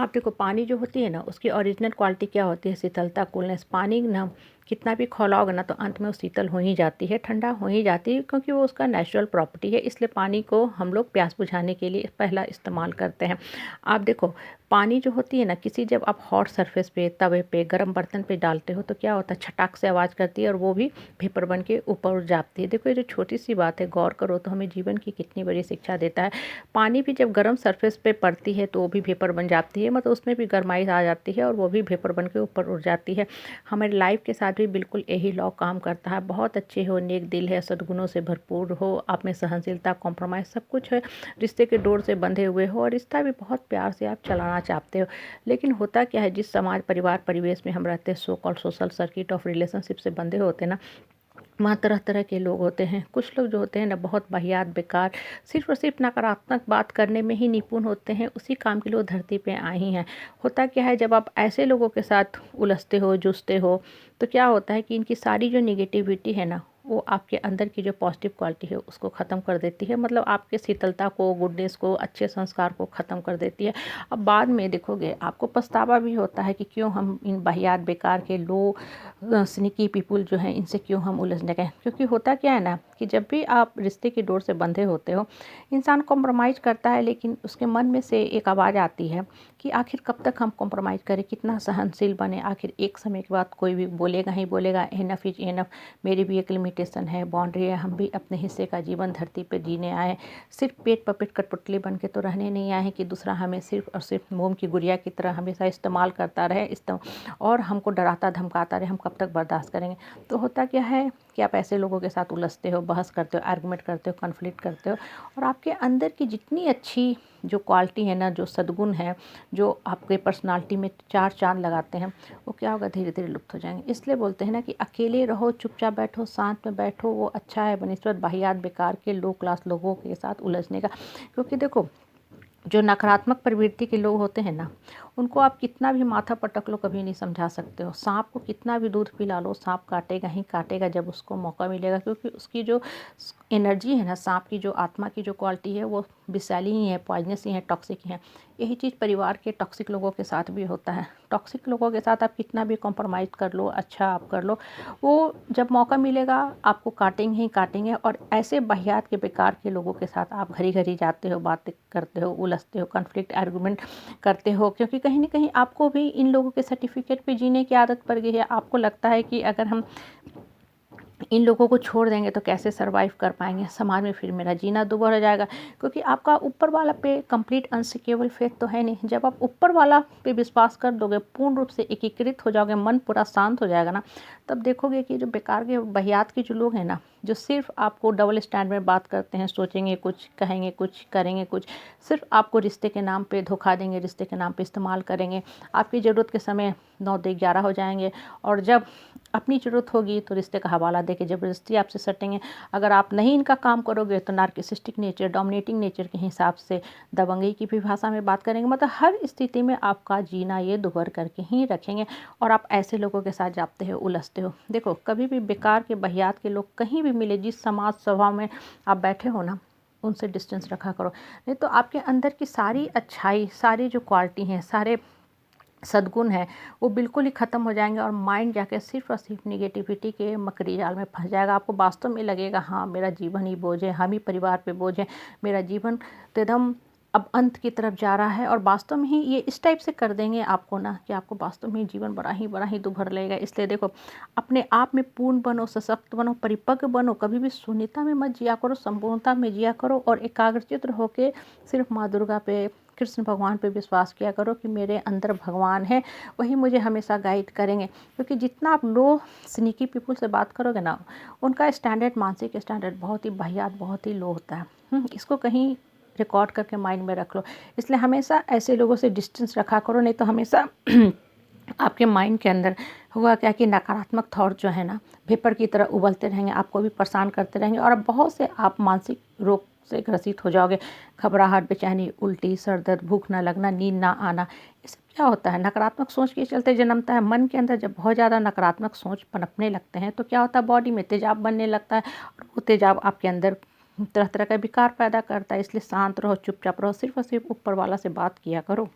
आप देखो पानी जो होती है ना उसकी ओरिजिनल क्वालिटी क्या होती है, शीतलता, कूलनेस। पानी ना कितना भी खौलाओगे ना तो अंत में वो शीतल हो ही जाती है, ठंडा हो ही जाती है, क्योंकि वो उसका नेचुरल प्रॉपर्टी है। इसलिए पानी को हम लोग प्यास बुझाने के लिए पहला इस्तेमाल करते हैं। आप देखो पानी जो होती है ना, किसी जब आप हॉट सरफेस पे, तवे पे, गर्म बर्तन पे डालते हो तो क्या होता है, छटाक से आवाज़ करती है और वो भी वेपर बन के ऊपर उठ जाती है। देखो ये जो छोटी सी बात है, गौर करो तो हमें जीवन की कितनी बड़ी शिक्षा देता है। पानी भी जब गर्म सरफेस पे पड़ती है तो वो भी वेपर बन जाती है, मतलब उसमें भी गर्माइश आ जाती है और वो भी वेपर बन के ऊपर उठ जाती है। हमारी लाइफ के साथ भी बिल्कुल यही लॉ काम करता है। बहुत अच्छे हो, नेक दिल है, सद्गुणों से भरपूर हो, आप में सहनशीलता, कॉम्प्रोमाइज़ सब कुछ है, रिश्ते के डोर से बंधे हुए हो और रिश्ता भी बहुत प्यार से आप चलाना चाहते हो। लेकिन होता क्या है, जिस समाज, परिवार, परिवेश में हम रहते हैं, so called social circuit of relationship से बंधे होते हैं ना, वहाँ तरह तरह के लोग होते हैं। कुछ लोग जो होते हैं ना बहुत वाहियात, बेकार, सिर्फ और सिर्फ नकारात्मक बात करने में ही निपुण होते हैं। उसी काम के लिए वो धरती पे आए ही हैं। होता क्या है, जब आप ऐसे लोगों के साथ उलझते हो, जुझते हो, तो क्या होता है कि इनकी सारी जो निगेटिविटी है ना, वो आपके अंदर की जो पॉजिटिव क्वालिटी है उसको ख़त्म कर देती है। मतलब आपके शीतलता को, गुडनेस को, अच्छे संस्कार को ख़त्म कर देती है। अब बाद में देखोगे आपको पछतावा भी होता है कि क्यों हम इन वाहियात, बेकार के, लो स्निकी पीपुल जो हैं, इनसे क्यों हम उलझने गए। क्योंकि होता क्या है ना कि जब भी आप रिश्ते की डोर से बंधे होते हो, इंसान कॉम्प्रोमाइज़ करता है, लेकिन उसके मन में से एक आवाज़ आती है कि आखिर कब तक हम कॉम्प्रोमाइज़ करें, कितना सहनशील बने। आखिर एक समय के बाद कोई भी बोलेगा ही बोलेगा, इनफ इज इनफ, मेरी भी एक लिमिटेशन है, बाउंड्री है, हम भी अपने हिस्से का जीवन धरती पर जीने आए। सिर्फ पेट पपेट कठपुतली बन के तो रहने नहीं आए हैं कि दूसरा हमें सिर्फ और सिर्फ मोम की गुड़िया की तरह हमेशा इस्तेमाल करता रहे, और हमको डराता धमकाता रहे। हम कब तक बर्दाश्त करेंगे। तो होता क्या है कि आप ऐसे लोगों के साथ उलझते हो, बहस करते हो, आर्गुमेंट करते हो, कॉन्फ्लिक्ट करते हो, और आपके अंदर की जितनी अच्छी जो क्वालिटी है ना, जो सद्गुण है, जो आपके पर्सनालिटी में चार चांद लगाते हैं, वो क्या होगा, धीरे धीरे लुप्त हो जाएंगे। इसलिए बोलते हैं ना कि अकेले रहो, चुपचाप बैठो, शांत में बैठो, वो अच्छा है बनिस्बत वाहियात, बेकार के, लो क्लास लोगों के साथ उलझने का। क्योंकि देखो जो नकारात्मक प्रवृत्ति के लोग होते हैं ना, उनको आप कितना भी माथा पटक लो कभी नहीं समझा सकते हो। सांप को कितना भी दूध पिला लो, सांप काटेगा ही काटेगा जब उसको मौका मिलेगा, क्योंकि उसकी जो एनर्जी है ना, सांप की जो आत्मा की जो क्वालिटी है, वो विषैली ही है, पॉइजनस ही है, टॉक्सिक ही है। यही चीज़ परिवार के टॉक्सिक लोगों के साथ भी होता है। टॉक्सिक लोगों के साथ आप कितना भी कॉम्प्रोमाइज़ कर लो, अच्छा आप कर लो, वो जब मौका मिलेगा आपको काटेंगे ही काटेंगे। और ऐसे वाहियात के, बेकार के लोगों के साथ आप घड़ी घड़ी जाते हो, बातें करते हो, उलझते हो, कॉन्फ्लिक्ट, आर्गुमेंट करते हो, क्योंकि कहीं न कहीं आपको भी इन लोगों के सर्टिफिकेट पे जीने की आदत पड़ गई है। आपको लगता है कि अगर हम इन लोगों को छोड़ देंगे तो कैसे सर्वाइव कर पाएंगे, समाज में फिर मेरा जीना दुभर हो जाएगा। क्योंकि आपका ऊपर वाला पे कंप्लीट अनशेकेबल फेथ तो है नहीं। जब आप ऊपर वाला पे विश्वास कर दोगे, पूर्ण रूप से एकीकृत हो जाओगे, मन पूरा शांत हो जाएगा ना, तब देखोगे कि जो बेकार के, वाहियात के जो लोग हैं ना, जो सिर्फ आपको डबल स्टैंड में बात करते हैं, सोचेंगे कुछ, कहेंगे कुछ, करेंगे कुछ, सिर्फ आपको रिश्ते के नाम पे धोखा देंगे, रिश्ते के नाम पे इस्तेमाल करेंगे, आपकी ज़रूरत के समय 9 से 11 हो जाएंगे, और जब अपनी ज़रूरत होगी तो रिश्ते का हवाला देके ज़बरदस्ती आपसे सटेंगे। अगर आप नहीं इनका काम करोगे तो नार्किसिस्टिक नेचर, डोमिनेटिंग नेचर के हिसाब से दबंगई की भी भाषा में बात करेंगे। मतलब हर स्थिति में आपका जीना ये दुभर करके ही रखेंगे, और आप ऐसे लोगों के साथ जाते हो, उलझते हो। देखो कभी भी बेकार के, वाहियात के लोग कहीं भी मिले, जिस समाज सभा में आप बैठे हो ना, उनसे डिस्टेंस रखा करो। नहीं तो आपके अंदर की सारी अच्छाई, सारी जो क्वालिटी हैं, सारे सद्गुण है, वो बिल्कुल ही ख़त्म हो जाएंगे, और माइंड जाके सिर्फ और सिर्फ निगेटिविटी के मकड़ी जाल में फंस जाएगा। आपको वास्तव में लगेगा हाँ मेरा जीवन ही बोझ है, हम ही परिवार पे बोझ है, मेरा जीवन तो एकदम अब अंत की तरफ जा रहा है। और वास्तव में ही ये इस टाइप से कर देंगे आपको ना कि आपको वास्तव में जीवन बड़ा ही दुभर लगेगा। इसलिए देखो अपने आप में पूर्ण बनो, सशक्त बनो, परिपक्व बनो, कभी भी शून्यता में मत जिया करो, संपूर्णता में जिया करो, और एकाग्रचित्त होकर सिर्फ माँ दुर्गा पे, कृष्ण भगवान पे विश्वास किया करो कि मेरे अंदर भगवान है, वही मुझे हमेशा गाइड करेंगे। क्योंकि जितना आप लो स्नीकी पीपल से बात करोगे ना, उनका स्टैंडर्ड, मानसिक स्टैंडर्ड बहुत ही वाहियात, बहुत ही लो होता है। इसको कहीं रिकॉर्ड करके माइंड में रख लो। इसलिए हमेशा ऐसे लोगों से डिस्टेंस रखा करो, नहीं तो हमेशा आपके माइंड के अंदर हुआ क्या कि नकारात्मक थॉट जो है ना, वेपर की तरह उबलते रहेंगे, आपको भी परेशान करते रहेंगे, और अब बहुत से आप मानसिक रोग से ग्रसित हो जाओगे। घबराहट, बेचैनी, उल्टी, सर दर्द, भूख ना लगना, नींद ना आना, ये सब क्या होता है, नकारात्मक सोच के चलते जन्मता है। मन के अंदर जब बहुत ज़्यादा नकारात्मक सोच पनपने लगते हैं तो क्या होता है, बॉडी में तेजाब बनने लगता है, और वो तेजाब आपके अंदर तरह तरह का विकार पैदा करता है। इसलिए शांत रहो, चुपचाप रहो, सिर्फ और सिर्फ ऊपर वाला से बात किया करो।